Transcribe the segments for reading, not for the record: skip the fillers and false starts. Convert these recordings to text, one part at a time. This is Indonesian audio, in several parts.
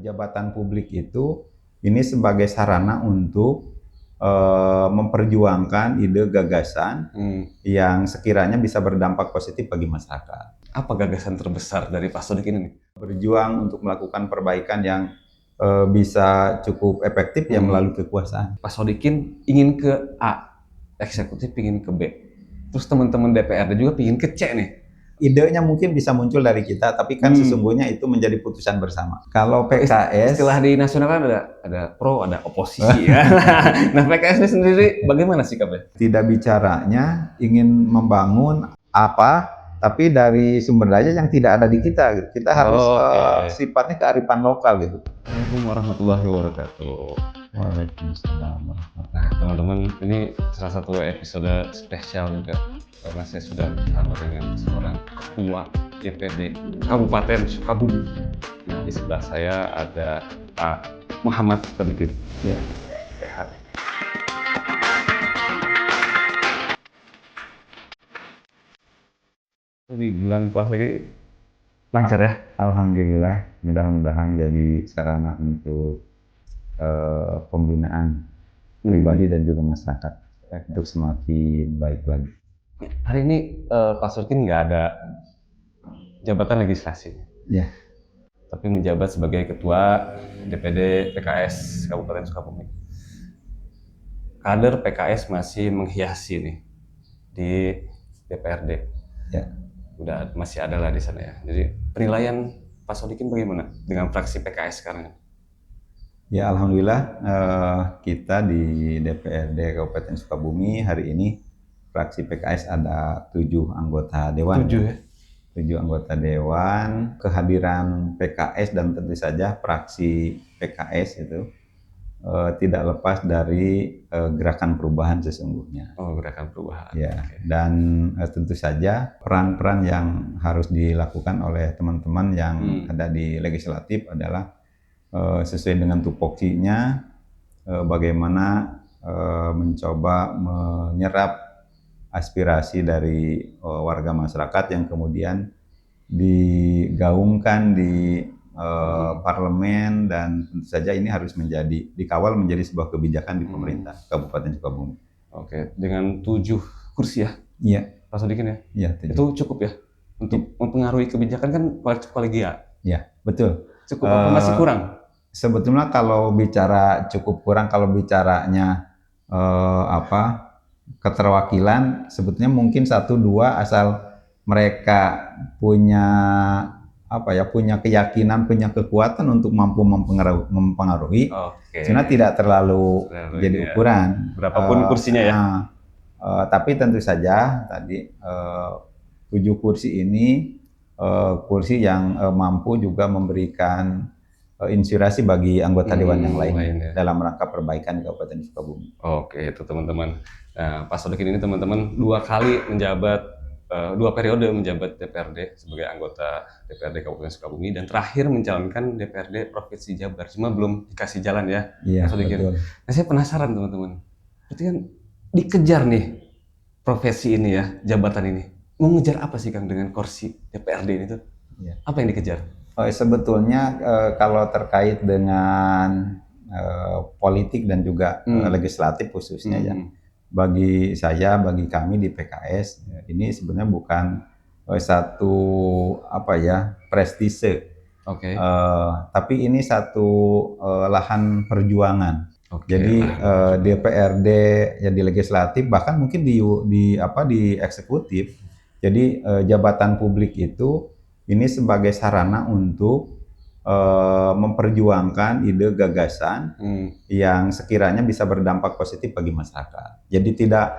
jabatan publik itu ini sebagai sarana untuk memperjuangkan ide gagasan yang sekiranya bisa berdampak positif bagi masyarakat. Apa gagasan terbesar dari Pak Sodik ini nih? Berjuang untuk melakukan perbaikan yang bisa cukup efektif ya melalui kekuasaan. Pak Sodikin ingin ke A, eksekutif ingin ke B. Terus teman-teman DPRD juga ingin ke C nih. Idenya mungkin bisa muncul dari kita, tapi kan sesungguhnya itu menjadi putusan bersama. Kalau PKS, istilah di nasional kan ada pro, ada oposisi ya. Nah PKS ini sendiri bagaimana sikapnya? Tidak bicaranya ingin membangun apa, tapi dari sumber daya yang tidak ada di kita. Kita harus sifatnya kearifan lokal gitu. Assalamualaikum warahmatullahi wabarakatuh. Waalaikumsalam. Nah teman-teman, ini salah satu episode spesial juga karena saya sudah bersama dengan seorang ketua DPRD Kabupaten Sukabumi. Di sebelah saya ada Pak Muhammad Sodikin. Ya. Dibilang Pak lagi lancar ya? Alhamdulillah, mudah-mudahan jadi sarana untuk pembinaan pribadi dan juga masyarakat untuk semakin baik lagi. Hari ini Pak Sodikin nggak ada jabatan legislasi, Ya. tapi menjabat sebagai Ketua DPD PKS Kabupaten Sukabumi. Kader PKS masih menghiasi nih di DPRD. Ya. Udah masih ada lah di sana ya. Jadi penilaian Pak Sodikin bagaimana dengan fraksi PKS sekarang? Ya, alhamdulillah kita di DPRD Kabupaten Sukabumi hari ini fraksi PKS ada 7 anggota dewan. 7 ya? 7 anggota dewan. Kehadiran PKS dan tentu saja fraksi PKS itu tidak lepas dari gerakan perubahan sesungguhnya. Oh, gerakan perubahan. Ya, dan tentu saja peran-peran yang harus dilakukan oleh teman-teman yang ada di legislatif adalah sesuai dengan tupoksinya, bagaimana mencoba menyerap aspirasi dari warga masyarakat yang kemudian digaungkan di parlemen, dan tentu saja ini harus dikawal menjadi sebuah kebijakan di pemerintah Kabupaten Sukabumi. Oke, dengan 7 kursi ya? Iya. Pak Sodikin ya? Iya. Itu cukup ya? Untuk mempengaruhi kebijakan kan kolegial. Iya, betul. Cukup apa masih kurang? Sebetulnya kalau bicara cukup kurang, kalau bicaranya keterwakilan, sebetulnya mungkin 1-2 asal mereka punya punya keyakinan, punya kekuatan untuk mampu mempengaruhi. Sebenarnya tidak terlalu jadi ukuran. Berapapun kursinya ya. Tapi tentu saja tadi 7 kursi ini kursi yang mampu juga memberikan inspirasi bagi anggota dewan yang lain ya, dalam rangka perbaikan Kabupaten Sukabumi. Oke, itu teman-teman. Nah, Pak Sodikin ini teman-teman 2 kali menjabat, 2 periode menjabat DPRD sebagai anggota DPRD Kabupaten Sukabumi, dan terakhir mencalonkan DPRD Provinsi Jabar. Cuma belum dikasih jalan ya, Iya, Pak Sodikin. betul. Nah, saya penasaran teman-teman. Berarti kan dikejar nih profesi ini ya, jabatan ini. Mau ngejar apa sih Kang dengan kursi DPRD ini tuh? Ya. Apa yang dikejar? Sebetulnya kalau terkait dengan politik dan juga legislatif khususnya ya, bagi saya, bagi kami di PKS, ini sebenarnya bukan satu prestise, tapi ini satu lahan perjuangan. Jadi DPRD ya di legislatif, bahkan mungkin di eksekutif. Jadi jabatan publik itu ini sebagai sarana untuk memperjuangkan ide gagasan yang sekiranya bisa berdampak positif bagi masyarakat. Jadi tidak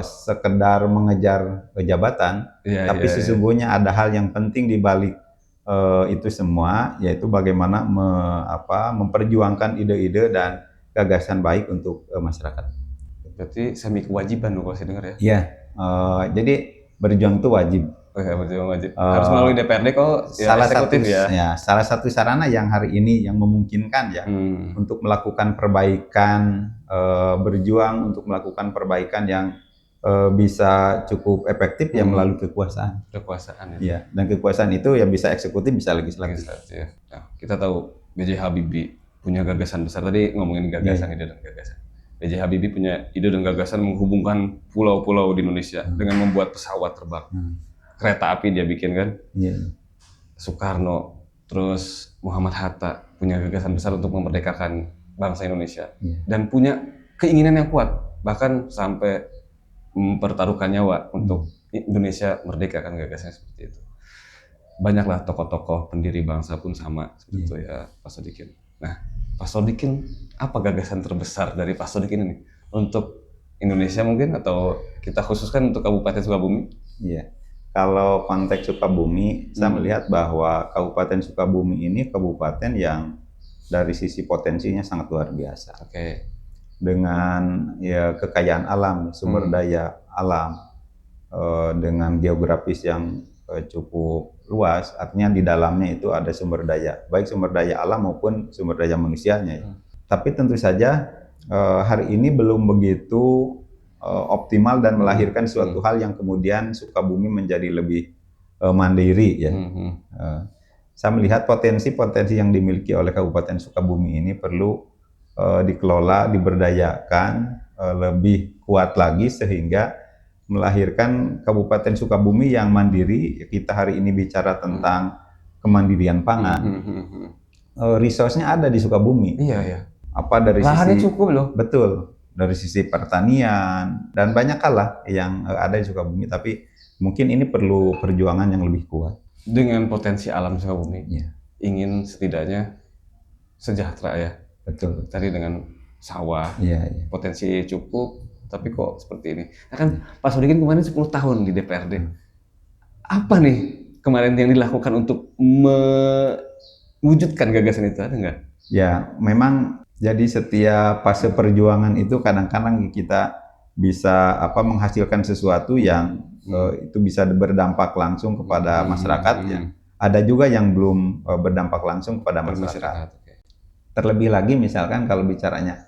sekedar mengejar jabatan, tapi sesungguhnya ada hal yang penting di balik itu semua, yaitu bagaimana memperjuangkan ide-ide dan gagasan baik untuk masyarakat. Berarti semi kewajiban kalau saya dengar ya? Iya, jadi berjuang itu wajib. Harus melalui DPRD kok ya, eksekutif ya. Salah satu sarana yang hari ini yang memungkinkan ya untuk melakukan perbaikan, berjuang untuk melakukan perbaikan yang bisa cukup efektif ya melalui kekuasaan. Kekuasaan ya. Dan kekuasaan itu ya bisa eksekutif, bisa legislatif. Nah, kita tahu B.J. Habibie punya gagasan besar. Tadi ngomongin gagasan, ide dan gagasan. B.J. Habibie punya ide dan gagasan menghubungkan pulau-pulau di Indonesia dengan membuat pesawat terbang. Kereta api dia bikin kan. Soekarno, terus Muhammad Hatta punya gagasan besar untuk memerdekakan bangsa Indonesia. Dan punya keinginan yang kuat, bahkan sampai mempertaruhkan nyawa untuk Indonesia merdeka, kan gagasannya seperti itu. Banyaklah tokoh-tokoh pendiri bangsa pun sama seperti itu ya, Pak Sodikin. Nah, Pak Sodikin, apa gagasan terbesar dari Pak Sodikin ini untuk Indonesia mungkin, atau kita khususkan untuk Kabupaten Sukabumi? Iya. Kalau konteks Sukabumi, saya melihat bahwa Kabupaten Sukabumi ini kabupaten yang dari sisi potensinya sangat luar biasa. Dengan ya kekayaan alam, sumber daya alam, dengan geografis yang cukup luas, artinya di dalamnya itu ada sumber daya, baik sumber daya alam maupun sumber daya manusianya. Tapi tentu saja hari ini belum begitu optimal dan melahirkan suatu hal yang kemudian Sukabumi menjadi lebih mandiri ya. Saya melihat potensi-potensi yang dimiliki oleh Kabupaten Sukabumi ini perlu dikelola, diberdayakan lebih kuat lagi sehingga melahirkan Kabupaten Sukabumi yang mandiri. Kita hari ini bicara tentang kemandirian pangan. Resource-nya ada di Sukabumi. Apa dari lahannya sisi cukup loh. Betul. Dari sisi pertanian dan banyak hal lah yang ada di Sukabumi, tapi mungkin ini perlu perjuangan yang lebih kuat. Dengan potensi alam Sukabumi, ingin setidaknya sejahtera ya. Betul. Tadi dengan sawah, potensi cukup, tapi kok seperti ini. Nah kan Pak Sodikin kemarin 10 tahun di DPRD. Apa nih kemarin yang dilakukan untuk mewujudkan gagasan itu, ada nggak? Ya, memang jadi setiap fase perjuangan itu kadang-kadang kita bisa menghasilkan sesuatu yang itu bisa berdampak langsung kepada masyarakat. Ada juga yang belum berdampak langsung kepada masyarakat. Terlebih lagi misalkan kalau bicaranya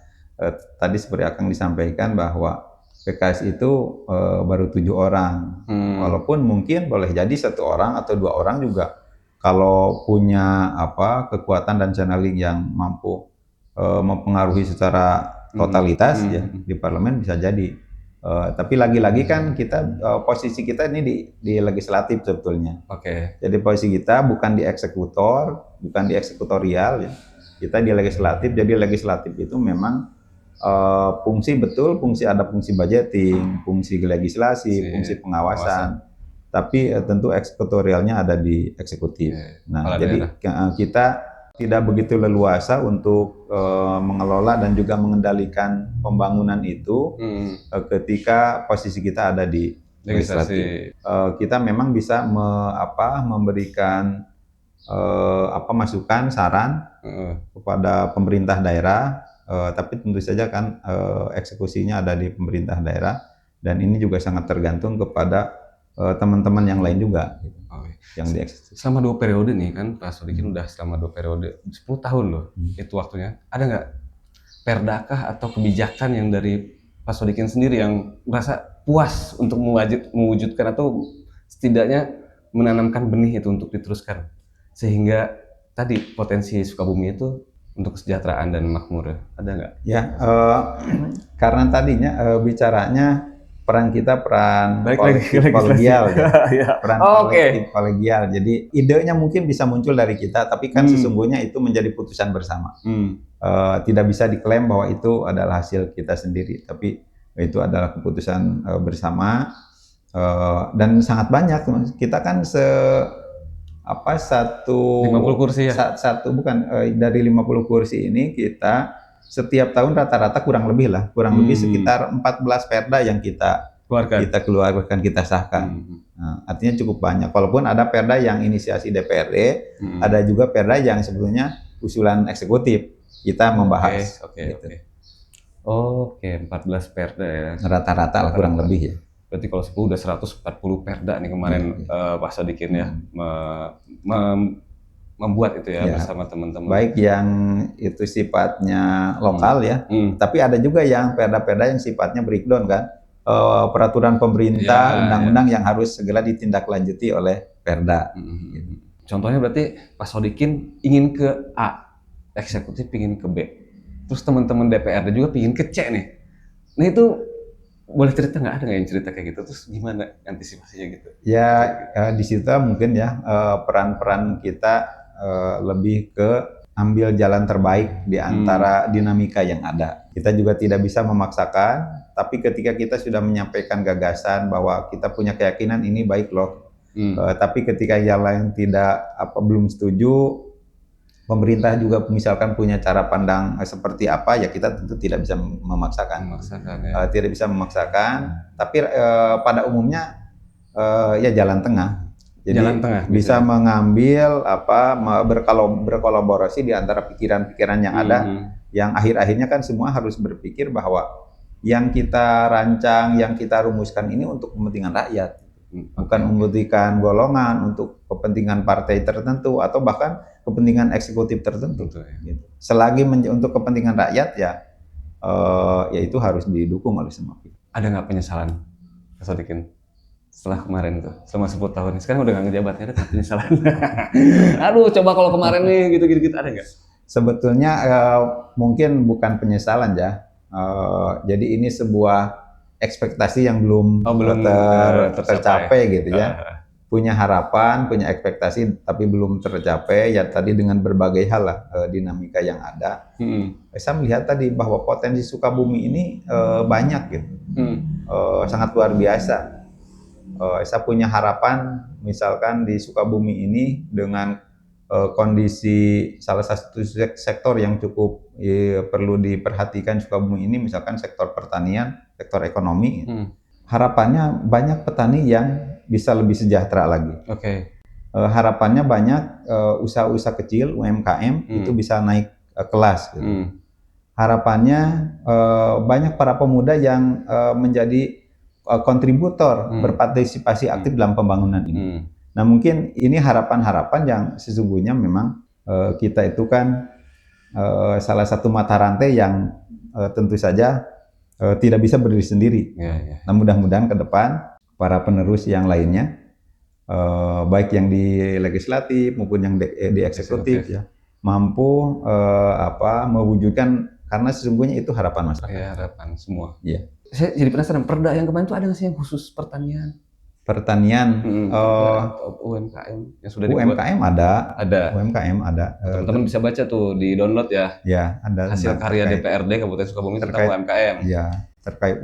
tadi seperti Akang disampaikan bahwa PKS itu baru 7 orang. Walaupun mungkin boleh jadi 1 orang atau 2 orang juga kalau punya kekuatan dan channeling yang mampu mempengaruhi secara totalitas ya di parlemen bisa jadi. Tapi lagi-lagi kan kita posisi kita ini di legislatif sebetulnya. Jadi posisi kita bukan di eksekutor, bukan di eksekutorial ya. Kita di legislatif. Jadi legislatif itu memang fungsi ada fungsi budgeting, fungsi legislasi, fungsi pengawasan. Tapi tentu eksekutorialnya ada di eksekutif. Nah, jadi kita tidak begitu leluasa untuk mengelola dan juga mengendalikan pembangunan itu ketika posisi kita ada di legislatif. Kita memang bisa memberikan masukan, saran kepada pemerintah daerah, tapi tentu saja kan eksekusinya ada di pemerintah daerah, dan ini juga sangat tergantung kepada teman-teman yang lain juga gitu, yang dieksekusi. Selama 2 periode nih kan Pak Sodikin udah selama 2 periode 10 tahun loh itu waktunya. Ada nggak perdakah atau kebijakan yang dari Pak Sodikin sendiri yang merasa puas untuk mewujudkan atau setidaknya menanamkan benih itu untuk diteruskan, sehingga tadi potensi Sukabumi itu untuk kesejahteraan dan makmur, ada nggak? Ya, karena tadinya bicaranya peran kolegial ya. Peran kolegial. Jadi idenya mungkin bisa muncul dari kita, tapi kan sesungguhnya itu menjadi putusan bersama. Tidak bisa diklaim bahwa itu adalah hasil kita sendiri, tapi itu adalah keputusan bersama, dan sangat banyak. Kita kan 50 kursi ya? Dari 50 kursi ini kita setiap tahun rata-rata kurang lebih sekitar 14 perda yang kita keluarkan, kita sahkan. Nah, artinya cukup banyak. Walaupun ada perda yang inisiasi DPRD, ada juga perda yang sebetulnya usulan eksekutif. Kita membahas. Oke, 14 perda ya. Rata-rata kurang lebih ya. Berarti kalau 10 udah 140 perda nih kemarin Pak Sodikin ya membuat itu ya bersama teman-teman. Baik yang itu sifatnya lokal ya, tapi ada juga yang perda-perda yang sifatnya breakdown kan, peraturan pemerintah, undang-undang yang harus segera ditindaklanjuti oleh perda. Contohnya berarti Pak Sodikin ingin ke A, eksekutif pingin ke B, terus teman-teman DPRD juga pingin ke C nih. Nah itu boleh cerita nggak, ada nggak yang cerita kayak gitu? Terus gimana antisipasinya gitu? Ya, di situ mungkin ya peran-peran kita lebih ke ambil jalan terbaik di antara dinamika yang ada. Kita juga tidak bisa memaksakan, tapi ketika kita sudah menyampaikan gagasan bahwa kita punya keyakinan ini baik loh, tapi ketika yang lain tidak belum setuju, pemerintah juga misalkan punya cara pandang seperti apa, ya kita tentu tidak bisa memaksakan. Ya. Tidak bisa memaksakan, tapi pada umumnya ya jalan tengah. Jadi jalan tengah, bisa mengambil berkolaborasi di antara pikiran-pikiran yang ada, yang akhir-akhirnya kan semua harus berpikir bahwa yang kita rancang, yang kita rumuskan ini untuk kepentingan rakyat, bukan kepentingan golongan, untuk kepentingan partai tertentu atau bahkan kepentingan eksekutif tertentu. Gitu. Selagi untuk kepentingan rakyat ya itu harus didukung oleh semua. Ada nggak penyesalan, Pak Sodikin? Setelah kemarin tuh, selama 10 tahun, sekarang udah nggak ngejabat, ada nggak penyesalan? Aduh, coba kalau kemarin nih gitu-gitu ada nggak? Sebetulnya mungkin bukan penyesalan ya. Jadi ini sebuah ekspektasi yang belum tercapai gitu ya. Punya harapan, punya ekspektasi, tapi belum tercapai. Ya tadi dengan berbagai hal lah dinamika yang ada. Saya melihat tadi bahwa potensi Sukabumi ini banyak gitu, sangat luar biasa. Saya punya harapan, misalkan di Sukabumi ini dengan kondisi salah satu sektor yang cukup perlu diperhatikan Sukabumi ini, misalkan sektor pertanian, sektor ekonomi. Harapannya banyak petani yang bisa lebih sejahtera lagi. Harapannya banyak usaha-usaha kecil UMKM itu bisa naik kelas. Gitu. Harapannya banyak para pemuda yang menjadi kontributor, berpartisipasi aktif dalam pembangunan ini. Nah mungkin ini harapan-harapan yang sesungguhnya memang kita itu kan salah satu mata rantai yang tentu saja tidak bisa berdiri sendiri. Nah mudah-mudahan ke depan para penerus yang lainnya, baik yang di legislatif maupun yang di eksekutif ya, mampu mewujudkan, karena sesungguhnya itu harapan masyarakat. Ya, harapan semua. Iya. Saya jadi penasaran, perda yang kemarin itu ada nggak sih yang khusus pertanian? Pertanian, UMKM yang sudah dibuat? UMKM ada. UMKM ada. Teman-teman bisa baca tuh, di download ya. Ya, ada hasil karya DPRD Kabupaten Sukabumi tentang UMKM. Ya, terkait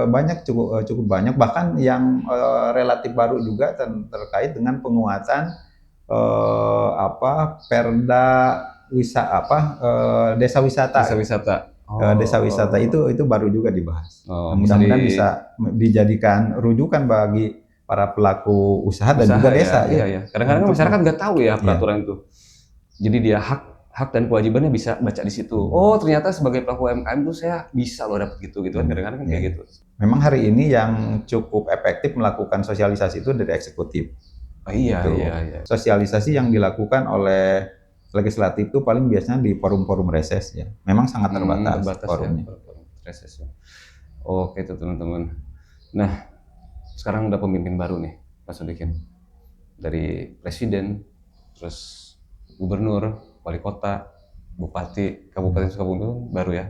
banyak, cukup banyak, bahkan yang relatif baru juga terkait dengan penguatan perda desa wisata. Desa wisata itu baru juga dibahas. Mudah-mudahan bisa dijadikan rujukan bagi para pelaku usaha dan juga desa. Iya. Kadang-kadang masyarakat nggak tahu ya peraturan itu. Jadi dia hak dan kewajibannya bisa baca di situ. Oh ternyata sebagai pelaku UMKM itu saya bisa loh dapat gitu kan. Kadang-kadang kan kayak gitu. Memang hari ini yang cukup efektif melakukan sosialisasi itu dari eksekutif. Iya. Sosialisasi yang dilakukan oleh legislatif itu paling biasanya di forum-forum reses ya. Memang sangat terbatas forumnya. Reses ya. Oke itu teman-teman. Nah, sekarang udah pemimpin baru nih, Pak Sodikin. Dari presiden, terus gubernur, wali kota, bupati, Kabupaten Sukabumi baru ya.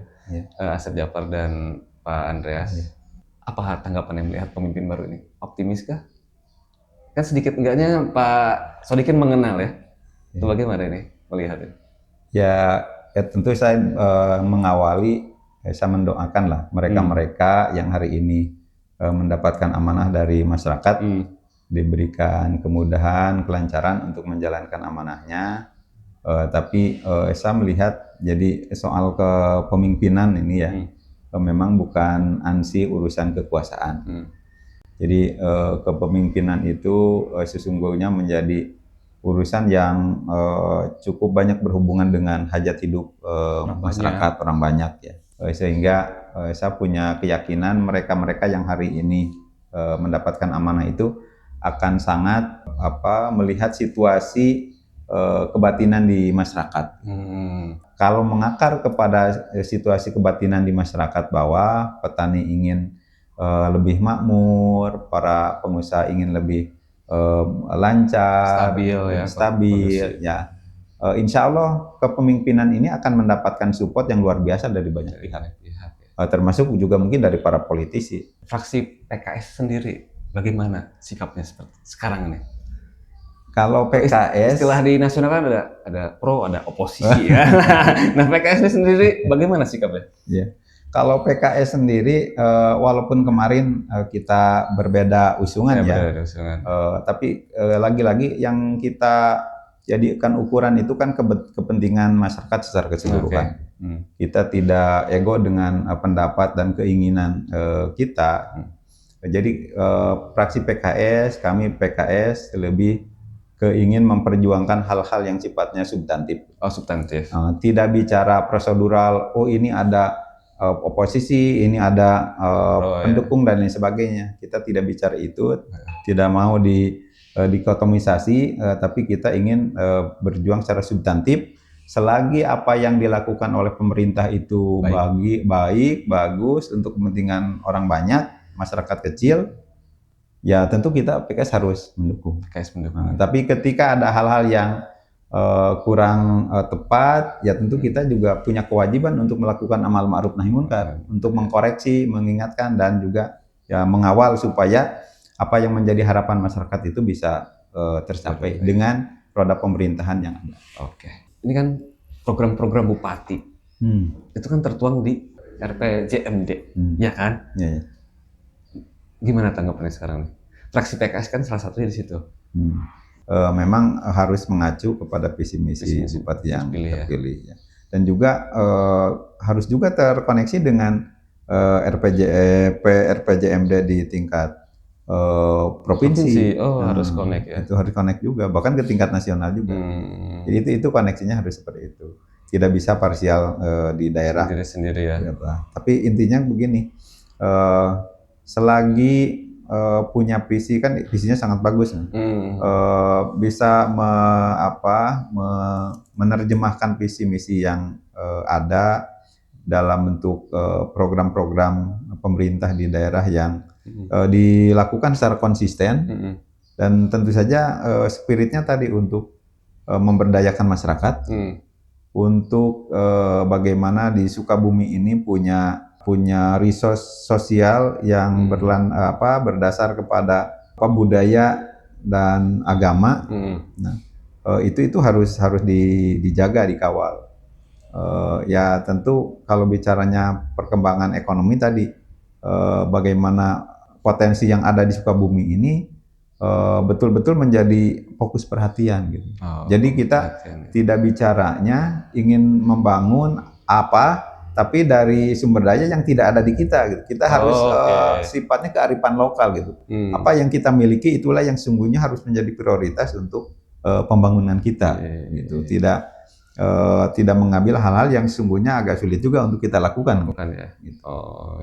Asep Djafar dan Pak Andreas. Apa tanggapan yang melihat pemimpin baru ini? Optimis kah? Kan sedikit enggaknya Pak Sodikin mengenal ya. Itu bagaimana ini melihatnya? Ya tentu saya mengawali, saya mendoakan lah mereka-mereka yang hari ini mendapatkan amanah dari masyarakat, diberikan kemudahan, kelancaran untuk menjalankan amanahnya. Tapi saya melihat jadi soal kepemimpinan ini ya, memang bukan ansi urusan kekuasaan. Jadi kepemimpinan itu sesungguhnya menjadi urusan yang cukup banyak berhubungan dengan hajat hidup masyarakat, orang banyak ya. Sehingga saya punya keyakinan mereka-mereka yang hari ini mendapatkan amanah itu akan sangat melihat situasi kebatinan di masyarakat. Kalau mengakar kepada situasi kebatinan di masyarakat bahwa petani ingin lebih makmur, para pengusaha ingin lebih lancar, stabil ya, insya Allah kepemimpinan ini akan mendapatkan support yang luar biasa dari banyak pihak, termasuk juga mungkin dari para politisi. Fraksi PKS sendiri bagaimana sikapnya seperti sekarang nih? Kalau PKS, istilah di nasional kan ada pro, ada oposisi ya. Nah PKS ini sendiri bagaimana sikapnya? ya. Kalau PKS sendiri, walaupun kemarin kita berbeda usungan ya, Berbeda usungan. Tapi lagi-lagi yang kita jadikan ukuran itu kan kepentingan masyarakat secara keseluruhan. Kita tidak ego dengan pendapat dan keinginan kita. Jadi fraksi PKS, kami PKS lebih ingin memperjuangkan hal-hal yang sifatnya substantif. Oh, substantif. Tidak bicara prosedural, oh ini ada oposisi, ini ada pendukung dan lain sebagainya. Kita tidak bicara itu, tidak mau dikotomisasi, tapi kita ingin berjuang secara substantif. Selagi apa yang dilakukan oleh pemerintah itu baik, bagus untuk kepentingan orang banyak, masyarakat kecil, ya tentu kita PKS harus mendukung. Tapi ketika ada hal-hal yang kurang tepat, ya tentu kita juga punya kewajiban untuk melakukan amal ma'ruf nahi munkar, untuk mengkoreksi, mengingatkan, dan juga ya mengawal supaya apa yang menjadi harapan masyarakat itu bisa tercapai dengan roda pemerintahan yang ada. Oke. Ini kan program-program bupati, itu kan tertuang di RPJMD, ya kan? Ya. Gimana tanggapannya sekarang? Fraksi PKS kan salah satunya di situ. Memang harus mengacu kepada visi misi bupati yang terpilih. Ya. Dan juga harus juga terkoneksi dengan RPJMD di tingkat provinsi. Harus connect ya. Itu harus connect juga, bahkan ke tingkat nasional juga. Jadi itu koneksinya harus seperti itu. Tidak bisa parsial di daerah sendiri ya. Tapi intinya begini, selagi punya visi, kan visinya sangat bagus, bisa menerjemahkan visi misi yang ada dalam bentuk program-program pemerintah di daerah yang dilakukan secara konsisten, dan tentu saja spiritnya tadi untuk memberdayakan masyarakat, untuk bagaimana di Sukabumi ini punya resource sosial yang berdasar kepada budaya dan agama. Nah, itu harus dijaga, dikawal. Ya tentu kalau bicaranya perkembangan ekonomi tadi, bagaimana potensi yang ada di Sukabumi ini betul-betul menjadi fokus perhatian gitu. Jadi kita tidak bicaranya ingin membangun tapi dari sumber daya yang tidak ada di kita gitu. Kita harus sifatnya kearifan lokal gitu. Apa yang kita miliki itulah yang sungguhnya harus menjadi prioritas untuk pembangunan kita gitu. Tidak mengambil hal-hal yang sungguhnya agak sulit juga untuk kita lakukan. Ya. Gitu.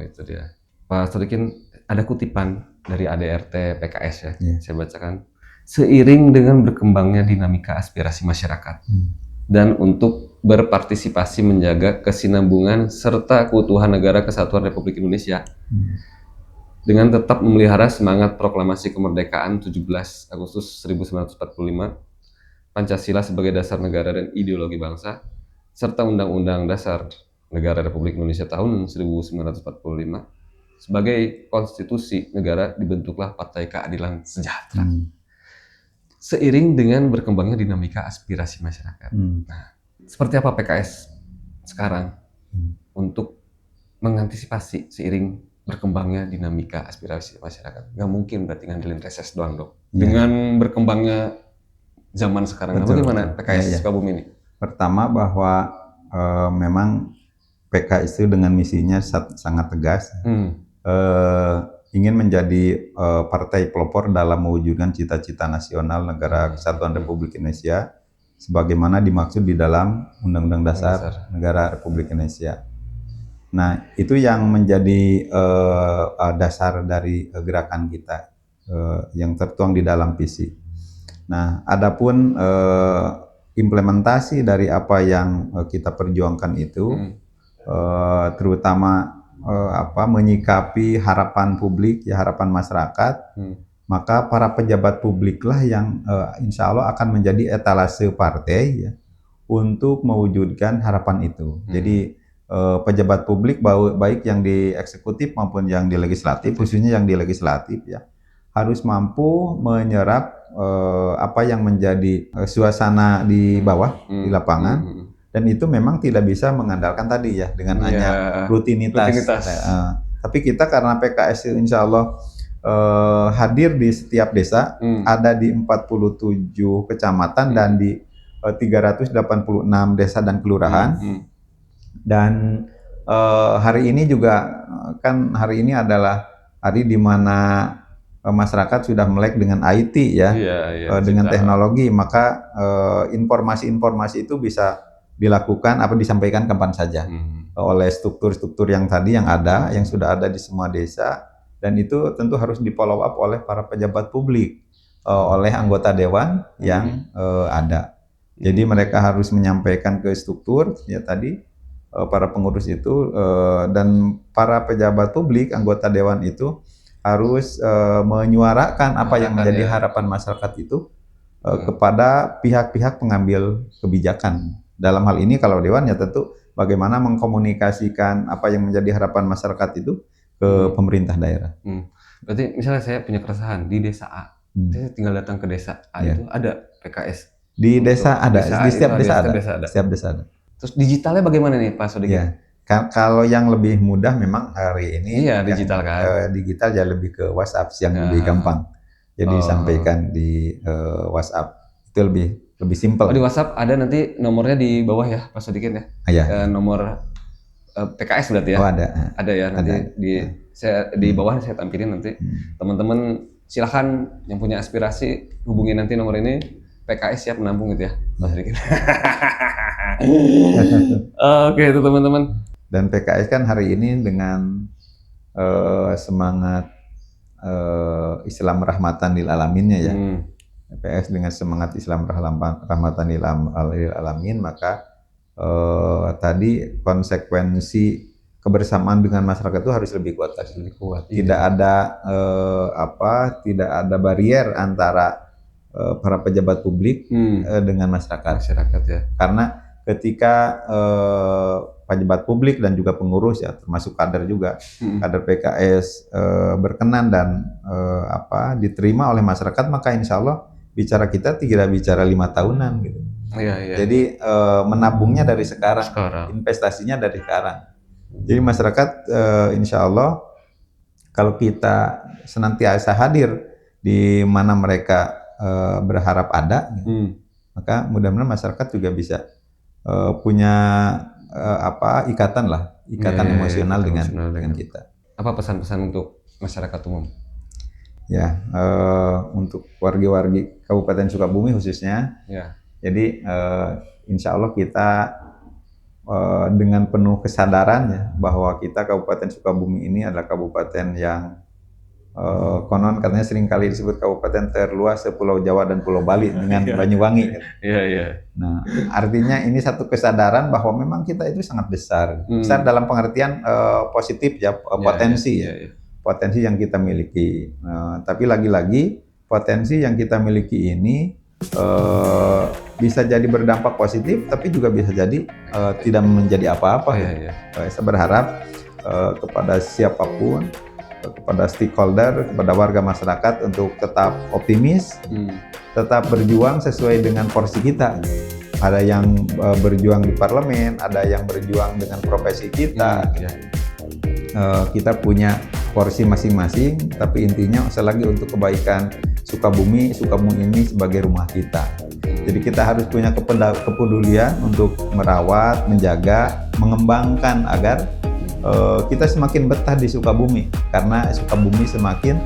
Itu dia. Pak Sodikin, ada kutipan dari ADRT PKS ya. Saya bacakan. Seiring dengan berkembangnya dinamika aspirasi masyarakat dan untuk berpartisipasi menjaga kesinambungan serta keutuhan negara kesatuan Republik Indonesia dengan tetap memelihara semangat proklamasi kemerdekaan 17 Agustus 1945, Pancasila sebagai dasar negara dan ideologi bangsa, serta Undang-Undang Dasar Negara Republik Indonesia tahun 1945 sebagai konstitusi negara, dibentuklah Partai Keadilan Sejahtera. Seiring dengan berkembangnya dinamika aspirasi masyarakat. Nah, seperti apa PKS sekarang untuk mengantisipasi seiring berkembangnya dinamika aspirasi masyarakat? Gak mungkin berarti ngandelin reses doang dong. Dengan berkembangnya zaman sekarang, bagaimana PKS Sukabumi ini? Pertama bahwa memang PKS itu dengan misinya sangat tegas. Ingin menjadi partai pelopor dalam mewujudkan cita-cita nasional negara kesatuan Republik Indonesia sebagaimana dimaksud di dalam Undang-Undang Dasar Negara Republik Indonesia. Nah, itu yang menjadi dasar dari gerakan kita yang tertuang di dalam visi. Nah, adapun implementasi dari apa yang kita perjuangkan itu terutama menyikapi harapan publik, ya harapan masyarakat, maka para pejabat publik lah yang insya Allah akan menjadi etalase partai ya, untuk mewujudkan harapan itu. Jadi pejabat publik baik yang di eksekutif maupun yang di legislatif, khususnya yang di legislatif ya, harus mampu menyerap apa yang menjadi suasana di bawah di lapangan, dan itu memang tidak bisa mengandalkan tadi ya dengan hanya rutinitas. Tapi kita karena PKS insya Allah hadir di setiap desa, ada di 47 kecamatan dan di 386 desa dan kelurahan. Dan hari ini juga kan hari ini adalah hari di mana masyarakat sudah melek dengan IT ya, dengan teknologi, maka informasi-informasi itu bisa dilakukan apa disampaikan kapan saja oleh struktur-struktur yang tadi yang ada, yang sudah ada di semua desa, dan itu tentu harus di follow up oleh para pejabat publik, oleh anggota dewan yang ada. Jadi mereka harus menyampaikan ke struktur ya tadi para pengurus itu, dan para pejabat publik anggota dewan itu harus menyuarakan apa yang menjadi harapan masyarakat itu kepada pihak-pihak pengambil kebijakan. Dalam hal ini kalau dewan ya tentu bagaimana mengkomunikasikan apa yang menjadi harapan masyarakat itu ke pemerintah daerah. Berarti misalnya saya punya keresahan di desa A, saya tinggal datang ke desa A itu ada PKS. Di desa ada, di setiap desa ada. Setiap desa ada. Terus digitalnya bagaimana nih Pak Sodikin? Ya. Kalau yang lebih mudah memang hari ini digital kan. Digital ya lebih ke WhatsApp yang lebih gampang. Jadi sampaikan di WhatsApp itu lebih simpel. Di WhatsApp ada nanti nomornya di bawah ya Pak Sodikin ya. Nomor PKS berarti ya. Ada. Ada ya nanti di bawah saya tampilin nanti. Teman-teman silahkan yang punya aspirasi hubungi nanti nomor ini. PKS siap menampung gitu ya Pak Sodikin. Oke itu teman-teman. Dan PKS kan hari ini dengan semangat Islam rahmatan lil alaminnya ya. PKS dengan semangat Islam rahmatan lil alamin, maka tadi konsekuensi kebersamaan dengan masyarakat itu harus lebih kuat lagi. Tidak ada tidak ada barier antara para pejabat publik dengan masyarakat ya. Karena ketika pejabat publik dan juga pengurus ya, termasuk kader juga, kader PKS berkenan dan diterima oleh masyarakat, maka insya Allah bicara kita tidak bicara 5 tahunan gitu. Jadi menabungnya dari sekarang, investasinya dari sekarang. Jadi masyarakat insya Allah kalau kita senantiasa hadir di mana mereka berharap ada, maka mudah-mudahan masyarakat juga bisa punya ikatan emosional dengan kita. Apa pesan-pesan untuk masyarakat umum? Ya, untuk wargi-wargi Kabupaten Sukabumi khususnya. Jadi insya Allah kita dengan penuh kesadaran ya bahwa kita Kabupaten Sukabumi ini adalah kabupaten yang konon katanya sering kali disebut kabupaten terluas sepulau Jawa dan Pulau Bali dengan Banyuwangi. Nah, artinya ini satu kesadaran bahwa memang kita itu sangat besar. Besar dalam pengertian positif ya, potensi potensi yang kita miliki. Tapi lagi-lagi potensi yang kita miliki ini bisa jadi berdampak positif, tapi juga bisa jadi tidak menjadi apa-apa. Saya berharap kepada siapapun, kepada stakeholder, kepada warga masyarakat untuk tetap optimis, tetap berjuang sesuai dengan porsi kita. Ada yang berjuang di parlemen, ada yang berjuang dengan profesi kita. Kita punya porsi masing-masing, tapi intinya selagi untuk kebaikan Sukabumi ini sebagai rumah kita. Jadi kita harus punya kepedulian untuk merawat, menjaga, mengembangkan agar kita semakin betah di Sukabumi, karena Sukabumi semakin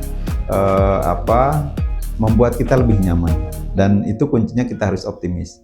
membuat kita lebih nyaman, dan itu kuncinya kita harus optimis.